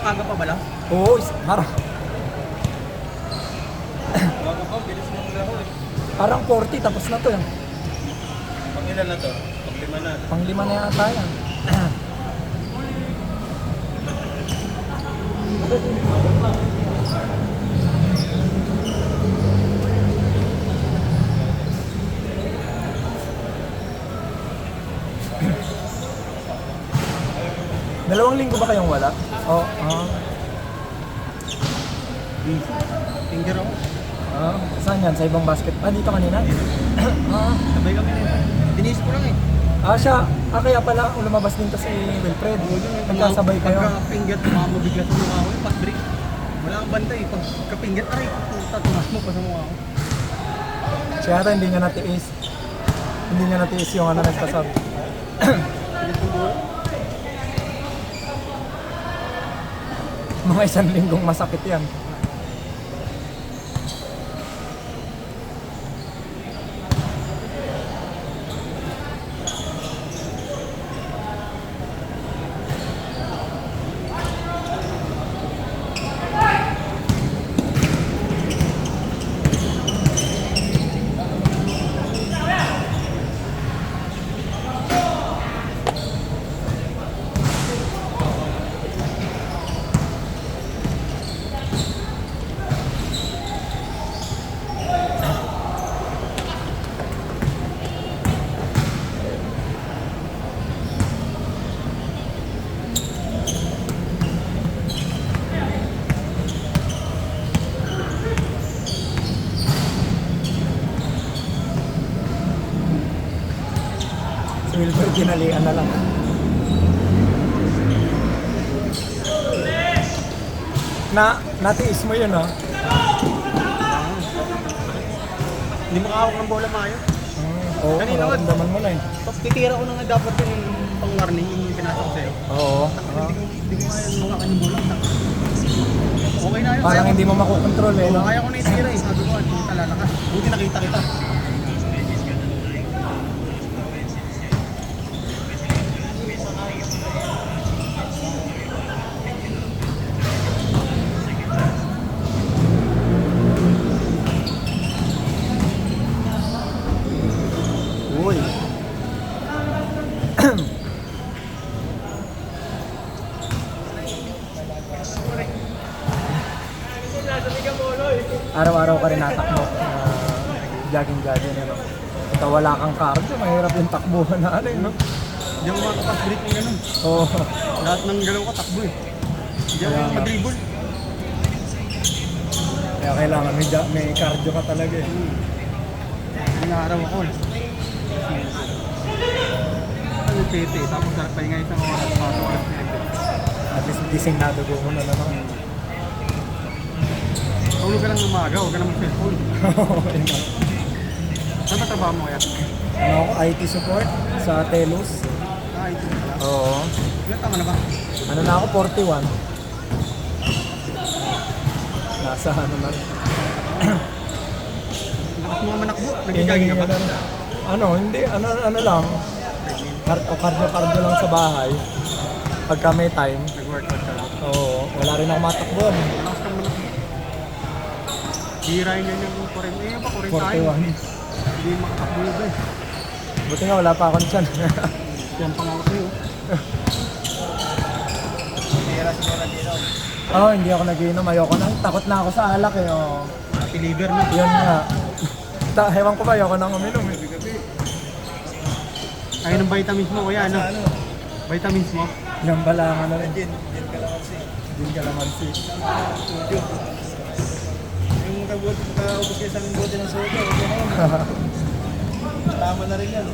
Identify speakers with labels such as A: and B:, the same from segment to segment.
A: Maaga pa ba lang?
B: Oo,
A: Maaga pa, bilis na yung laro eh.
B: parang 40 tapos na to.
A: Pang ilan na to? Pang 5 na.
B: Pang-5 na yata yan. Dalawang linggo ba kayong wala? Oo.
A: Finger ako.
B: Saan yan? Sa ibang basket? Dito kanina?
A: Sabay kami na yun. Tinis ko lang eh.
B: Kaya pala lumabas din to si Wilfred. Nagkasabay kayo.
A: Pagka-finger, tumamabigla sa mukha ko yung pag-break. Wala kang bantay. Pagka-finger, aray, tumas mo pa sa mukha ko.
B: Siya yata hindi niya natiis. Hindi niya natiis yung nagpasabi. Mga 1 linggong masakit yan. Wilfred, kinalian na lang. Natiis mo yun,
A: Hindi makahawak ng bola maayos.
B: Oo,
A: Kanina,
B: nararamdaman mo na eh.
A: Titira ko na nga dapat yung pang-warning yung pinasok ko sa'yo.
B: Oo.
A: Hindi ko nga yung makakan yung bola. Okay na yun.
B: Parang hindi mo makukontrol eh, no?
A: Kaya ko na itira eh. Sabi ko, hindi talala ka. Buti nakita kita.
B: Uy. Araw-araw ka rin natakbo. Jogging, ano. Ito wala kang cardio, mahirap yung takbuhan na no?
A: Hindi ako makapag-break ng ganun.
B: Oo.
A: Lahat ng galaw ko takbo eh. Hindi ako
B: Kaya nga.
A: mag-dribble.
B: Kaya kailangan may cardio ka talaga eh.
A: Inaaraw ako eh. Ano tete, tapos pahinga isang oras para oras na ito.
B: At least gising na dugo mo na naman.
A: Tulog ka lang ng umaga, huwag ka lang mag-cellphone. Saan ba trabaho mo kaya?
B: Ano ako, IT support sa Telus.
A: Ito na pala.
B: Oo.
A: Ilan tama na ba?
B: Ano na ako, 41. Nasa ano na rin.
A: Lakas mga manakbo, nagigaging ka ba?
B: Ano, hindi, ano lang. Cardio lang sa bahay. Pagka may time.
A: Nag-workout ka lang.
B: Oo, wala rin akong matakbuhan.
A: Lakas kang manakbo. Hirahin yan yung kurin. Eh, ba kurin tayo?
B: 41.
A: Hindi makatakbo yun ba eh.
B: Buti nga, wala pa akong tiyan.
A: Yan pangawak niyo. Hira siguro dito.
B: Oo, hindi ako nagiinom. Ayoko na. Takot na ako sa alak eh. Oh.
A: Happy liver na.
B: Yun nga. Hewan ko ba, ayoko nang uminom eh.
A: Ayun ang vitamins mo, kuya, ano? Vitamins mo?
B: Yan pala ang ano rin.
A: Gin kalamansi.
B: Din kalamansi.
A: Yung kaubos kayo sa bote ng soda, okay na yun. Tama na rin yan.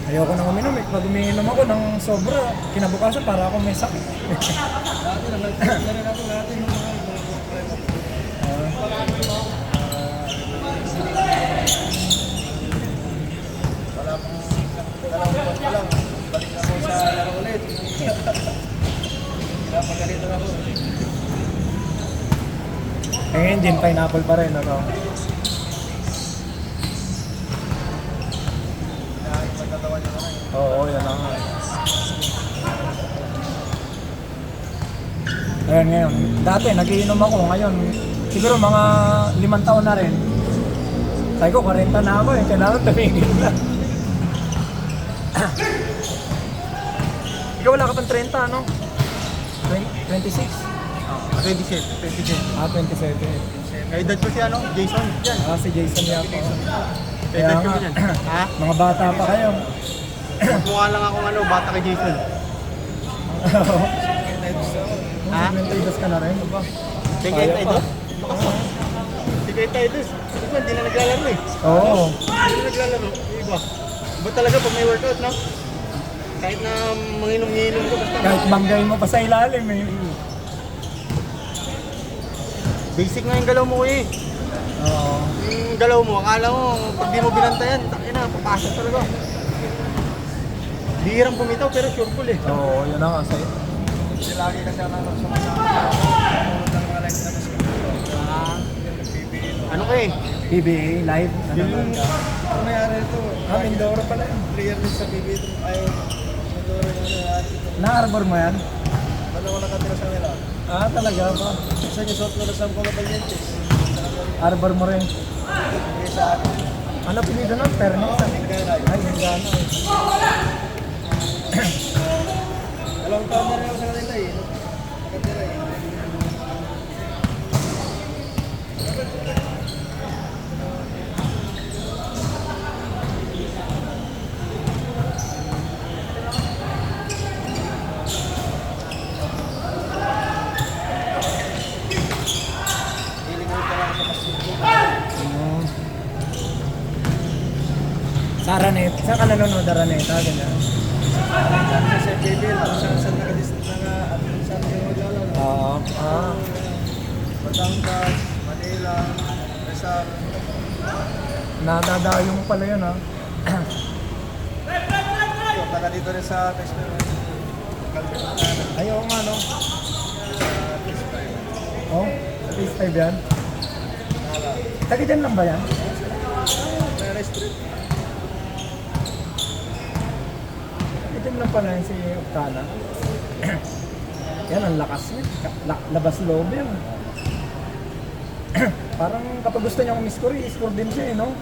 B: Ayoko nang uminom eh. Pag umiinom ako ng sobra, kinabukasan para ako may sakit.
A: Dati na rin ako natin yung mga wala pang dalawang buwan pa lang. Balik na ako sa laro ulit. Pinapagalito ako.
B: Ngayon, gin pineapple pa rin, ano?
A: Magtatawan niya na.
B: Oo, yan lang. Ayan ngayon. Dati, nagiinom ako. Ngayon, siguro mga 5 taon na rin. Sabi ko, 40 na ako eh. Kailangan tumigil na. Ikaw wala ka pang 30, ano? 26?
A: 27.
B: 27.
A: Kaya edad ko si ano, Jason. Yan.
B: Si Jason yata.
A: Kaya edad ko yan. Ha?
B: Mga bata pa kayo.
A: Mukha lang akong ano, bata kay Jason. Ha?
B: 22 ka na rin.
A: Kaya
B: Kaya
A: edad? Sige tayo. Iba, hindi na naglalaro eh.
B: Oo.
A: Hindi na naglalaro. Iba. Iba talaga pag may workout, no? Kahit na manginom-nginom ko, basta
B: Kahit banggay mo pa sa ilalim eh.
A: basic nga yung galaw mo eh.
B: Oo.
A: Yung galaw mo, akala mo, pag di mo binantayan, takina, papasok talaga. Bihirang bumitaw pero sure full eh.
B: Oo, yun na nga sa'yo.
A: Kasi lagi kasi ako nagsama sa ano ka eh?
B: PBA, live.
A: Yung mayari ito.
B: Mindoro pala yun.
A: Player din sa PBA ito. Ay, Mindoro na
B: Na-arbor mo yan?
A: Dalawa nakatira sa nila.
B: Talaga ba?
A: Isa niya suot na sa mga Valientes.
B: Arbor mo rin.
A: Kaya sa akin.
B: Ano pinito nun? Pernis? Ay, Hingana eh.
A: Dalawang taon na rin ako sa kanila eh. Nakatira eh.
B: Sa Araneta. Saan ka nanonood Araneta? Ganyan.
A: Sa PBL, saan yung maglalaro?
B: Oo.
A: Batangas, Manila, Rizal.
B: Nadadayo mo pala yun ha.
A: Yung taga dito rin sa Tesla.
B: Ayaw nga no. Oh, sa PS5 yan. Taga dyan lang ba yan?
A: Street.
B: Itim lang pala yun si Octana. Yan, ang lakas niya. Labas loob yan. Parang kapag gusto niya umiscore, i-score din siya eh, no?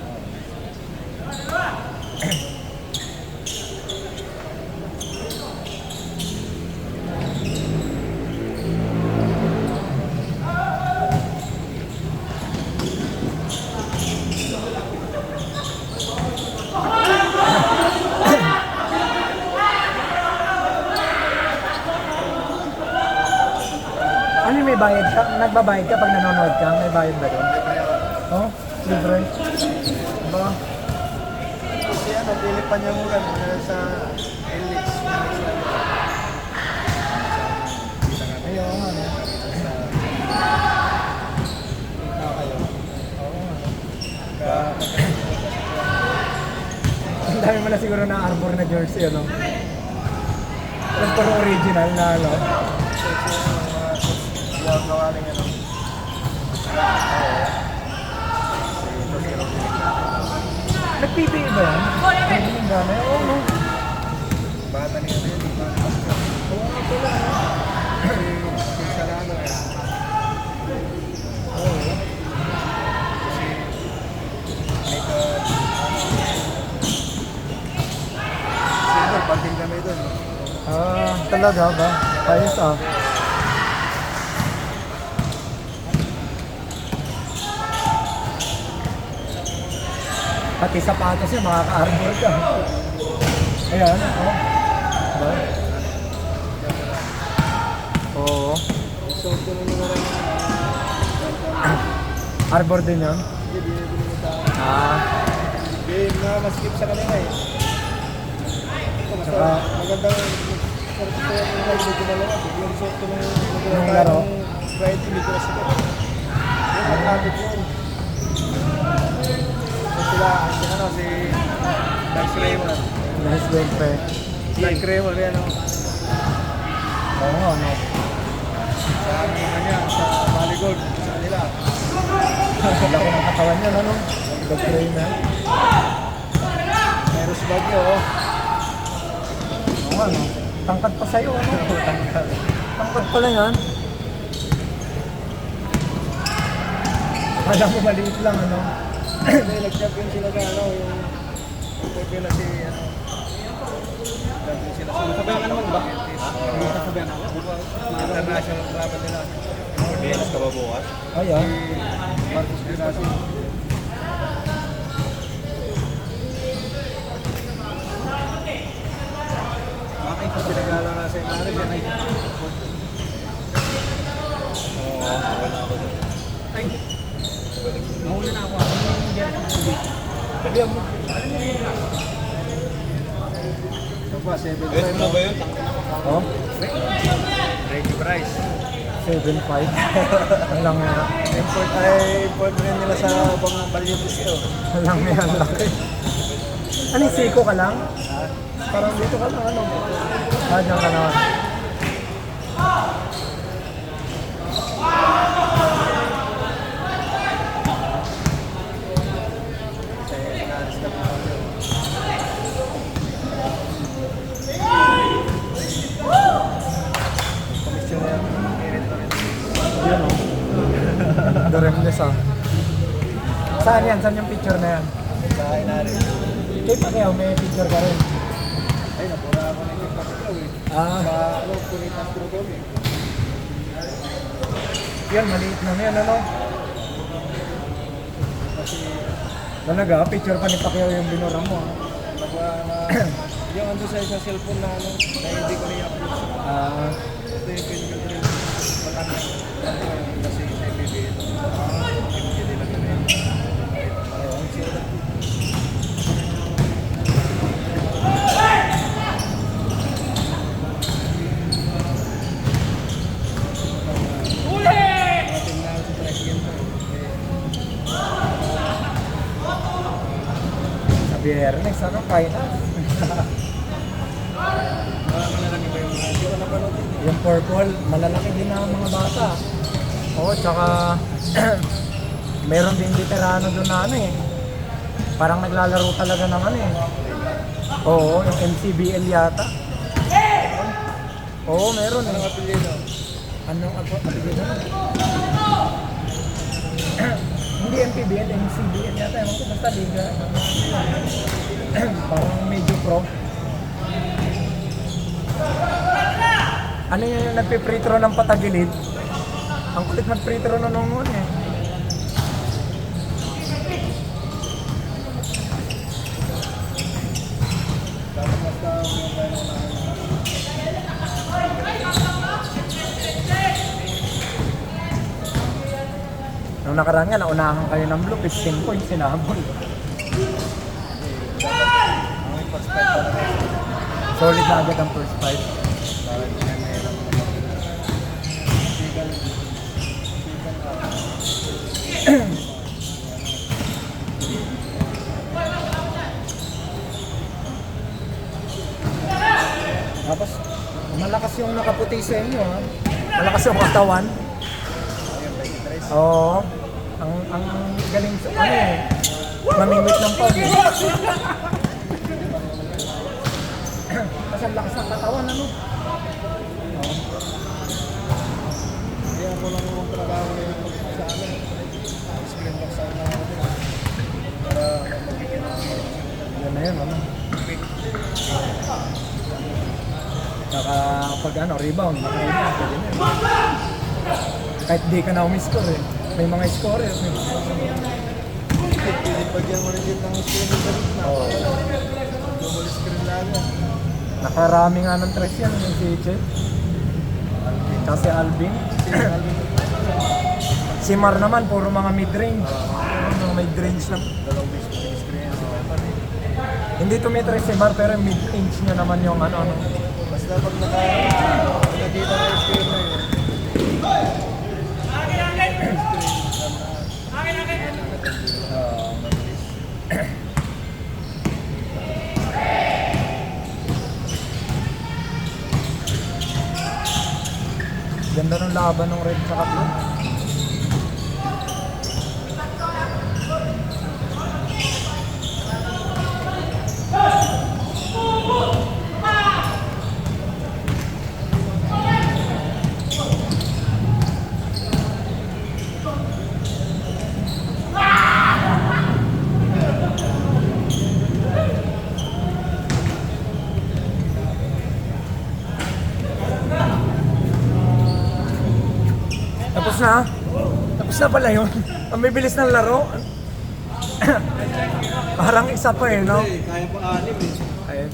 B: Ano yung may bayad ka? Nagbabayad ka pag nanonood ka? May bayad ba doon? Oh, libre. Diba?
A: Kasi ano, Pilipan niya mo sa Elix.
B: Ayaw nga, no? Ang dami mo na siguro na arbor na jersey, ano? Tapos parang original na, ano?
A: Yung gawaling ano.
B: Nag-PPA ba yan? Hindi yung gana. Oo, no?
A: Bata niya rin.
B: Oo, ito lang, no?
A: Si Salano eh.
B: Oo.
A: Silver, banding kami doon.
B: Talaga ba? Ayos ah. Pati sapatos niya, makaka-arbor ka. Ayan, oh. Diba? Oo.
A: So, ito na nila rin.
B: Arbor din yun?
A: Hindi, binibili mo sa
B: Ah.
A: na maskip sa kanila eh. Ito, mas
B: Saka-
A: magandang ito yung medyo dalawa. Yung suot ko
B: Nung laro?
A: Friday, medyo na sila. Yung mag-habit yun. So sila, si ano, si Max Raymond.
B: Nice game pa eh.
A: Max Raymond, yan o.
B: Oo nga, no?
A: Sa kanya, sa Marigold, sa kanila.
B: Laki ng katawan niya, ano? Nag-train na.
A: Meron si Bagyo, oh.
B: Oo nga, no? Tangkad pa sa'yo, ano?
A: Tangkal.
B: Tangkad pala yan. Akala mo maliit lang, ano?
C: Hindi, nag-champion sila sa ano, yung pipila si ano. Champion sila sa
A: Sabihan ka naman ba? Hindi ka sabihan ako.
C: international travel nila.
D: Pilipinas ka ba bukas?
B: Ay, ah.
C: Si Marcos Girassi. Makita pinagala nga sa Imari, yan ay
D: Oo, wala ako doon.
A: Ay, mahuli na ako. Ano yung Jerry sa tubig?
B: Sabihan mo.
C: ito pa, 7-5.
D: Pwede mo na ba yun?
B: Oh,
C: Reggie Bryce.
B: 7.5. Walang nga.
C: Import rin nila sa bang Balientes yun.
B: Walang nga ang laki. Ano yung siko ka lang? Parang dito ka lang, ano? Ah, dyan ka naman.
C: Kasi pinalis na mga yun. Komisyon na yan. Merit pa rin.
B: Yun, oh. Doremnes, ah. Saan yan? Saan yung picture na yan?
C: Sa Inari.
B: Kay Pacquiao, may picture ka rin.
C: Ay, napura ako na yung Pacquiao eh.
B: Ah,
C: Sa ano, Punitas Trudol eh.
B: yan, maliit na yan, ano?
C: Kasi
B: Talaga, picture pa ni Pacquiao yung binura mo, ah.
C: nagwa na yung ando sa isang cellphone na ano, na hindi ko na-upload sa
B: Ah,
C: ito yung pinyo rin. Malaki. Kasi sa IPB ito. Hindi lang yun eh. Ang sila. Ating na sa president to.
B: sa Biyernes, ano? Finals.
C: Malalaki ba yung mga hindi ko napanood din eh.
B: Yung purple, malalaki din ang mga bata. Oo, tsaka meron din veterano doon na ano eh. Parang naglalaro talaga ng ano eh. Oo, yung MCBL yata. Oo, meron
C: Anong
B: eh.
C: apelyido?
B: Anong apelyido? Hindi MPBL, MCBL yata. Ewan ko, basta liga. Parang medyo pro. Ano yung nagpe-free throw ng patagilid? Ang kulit mag-free throw na noon eh.
C: Dapat mas na yung tayo na
B: Nung nakaraan nga, naunahan kayo ng blue, 15 points, sinabol.
C: ang ipag-spike pa na rin.
B: Solid na agad ang first fight.
C: Para hindi na mayroon naman. Sigal. Sigal up.
B: Tapos, malakas yung nakaputi sa inyo, ha? Malakas yung katawan.
C: Ayun, Reggie Bryce.
B: Oo. Ang galing sa ano eh. Mamimit ng pag eh. Kasi ang lakas ng katawan, ano?
C: Kaya ako lang yung trabaho ngayon sa amin. Screen box out na ako din. Para magiging
B: Yan na yun, ano? Saka pag ano, rebound, maka-rebound, pwede na yun. Kahit di ka na umiscore eh. May mga scorer eh.
C: pinipagyan mo rin din ng screen sa gitna.
B: Oo.
C: Double screen lang yan.
B: Nakarami nga ng tres yan, yung si Chet. Tsaka si Alvin. Si Mar naman, puro mga mid-range. Mga mid-range lang.
C: Dalawang big screen yan si Pepper eh.
B: Hindi tumitres si Mar, pero mid-range niya naman yung ano.
C: Basta pag nakakita na yung screen na yun.
B: Ganda ng laban ng Red sa Blue. Tapos na? Tapos na pala yun. Ang bibilis ng laro. Parang isa pa eh, no?
C: Kaya pa 6 eh.
B: Ayun.